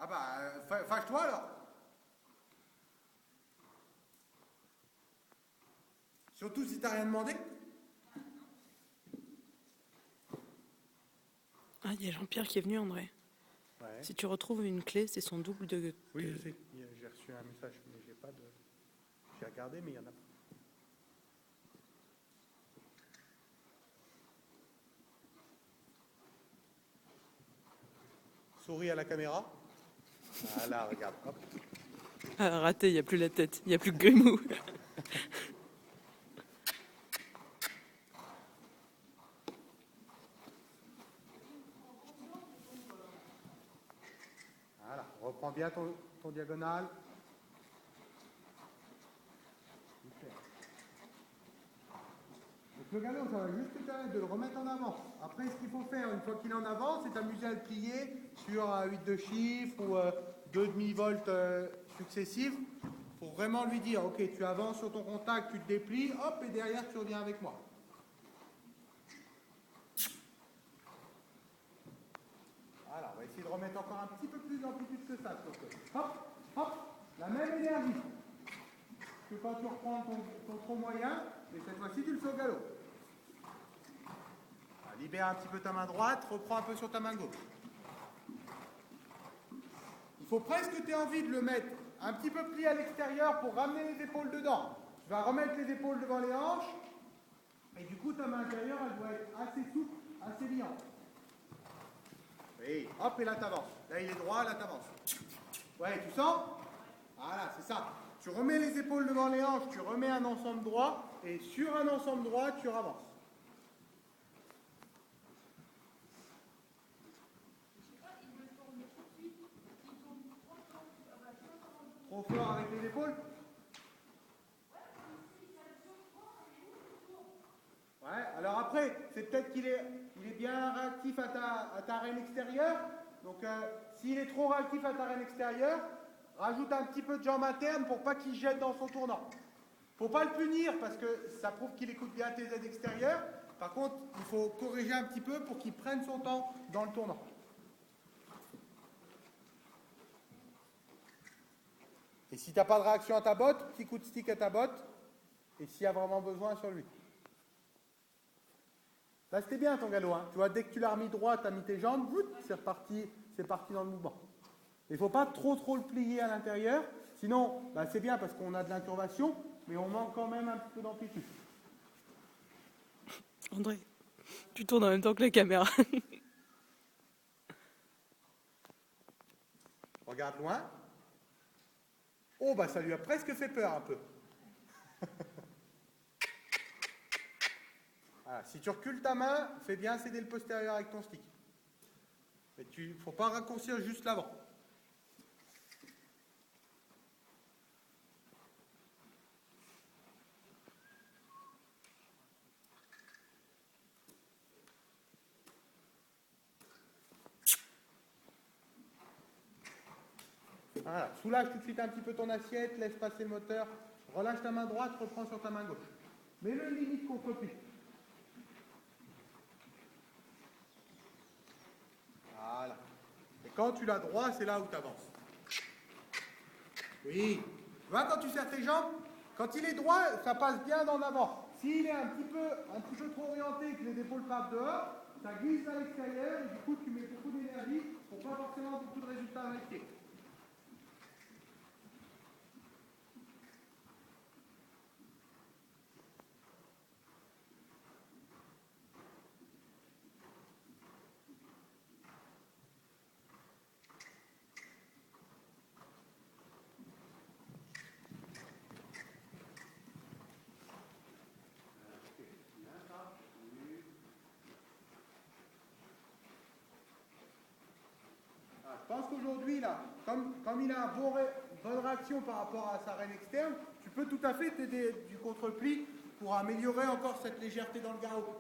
Ah bah, fâche-toi alors. Surtout si t'as rien demandé. Ah, il y a Jean-Pierre qui est venu, André. Ouais. Si tu retrouves une clé, c'est son double de... Oui, je sais. J'ai reçu un message, mais j'ai pas de... J'ai regardé, mais il y en a pas. Souris à la caméra. Voilà, regarde. Hop. Ah, raté, il n'y a plus la tête, il n'y a plus que Grimou. Voilà, reprends bien ton diagonale. Super. Donc le galop, ça va juste te permettre de le remettre en avant. Après, ce qu'il faut faire, une fois qu'il est en avant, c'est t'amuser à le plier sur 8 de chiffre ou 2 demi-volts successifs. Il faut vraiment lui dire, ok, tu avances sur ton contact, tu te déplies, hop, et derrière, tu reviens avec moi. Voilà, on va essayer de remettre encore un petit peu plus d'amplitude que ça. Hop, hop, la même énergie que quand tu reprends ton tronc moyen, mais cette fois-ci, tu le fais au galop. Alors, libère un petit peu ta main droite, reprends un peu sur ta main gauche. Il faut presque que tu aies envie de le mettre un petit peu plié à l'extérieur pour ramener les épaules dedans. Tu vas remettre les épaules devant les hanches, et du coup, ta main intérieure, elle doit être assez souple, assez liante. Oui, hop, et là, tu avances. Là, il est droit, là, tu avances. Ouais, tu sens? Voilà, c'est ça. Tu remets les épaules devant les hanches, tu remets un ensemble droit, et sur un ensemble droit, tu ravances. Trop fort avec les épaules? Ouais, alors après, c'est peut-être qu'il est bien réactif à ta reine extérieure. Donc, s'il est trop réactif à ta reine extérieure, rajoute un petit peu de jambe interne pour pas qu'il jette dans son tournant. Faut pas le punir parce que ça prouve qu'il écoute bien tes aides extérieures. Par contre, il faut corriger un petit peu pour qu'il prenne son temps dans le tournant. Et si tu n'as pas de réaction à ta botte, petit coup de stick à ta botte, et s'il y a vraiment besoin sur lui. Là, c'était bien ton galop. Hein. Tu vois, dès que tu l'as remis droit, tu as mis tes jambes, c'est parti dans le mouvement. Il ne faut pas trop le plier à l'intérieur, sinon, bah, c'est bien parce qu'on a de l'incurvation, mais on manque quand même un petit peu d'amplitude. André, tu tournes en même temps que la caméra. Regarde loin. Oh, bah ça lui a presque fait peur un peu. Voilà, si tu recules ta main, fais bien céder le postérieur avec ton stick. Mais il ne faut pas raccourcir juste l'avant. Voilà, soulage tout de suite un petit peu ton assiette, laisse passer le moteur, relâche ta main droite, reprends sur ta main gauche. Mets-le limite contre-pli. Voilà. Et quand tu l'as droit, c'est là où tu avances. Oui. Tu vois, quand tu serres tes jambes, quand il est droit, ça passe bien en avant. S'il est un petit peu trop orienté, que les épaules partent dehors, ça glisse à l'extérieur et du coup, tu mets beaucoup d'énergie pour pas forcément beaucoup de résultats avec les pieds. Je pense qu'aujourd'hui, là, comme il a une bonne réaction par rapport à sa reine externe, tu peux tout à fait t'aider du contre-pli pour améliorer encore cette légèreté dans le garrot.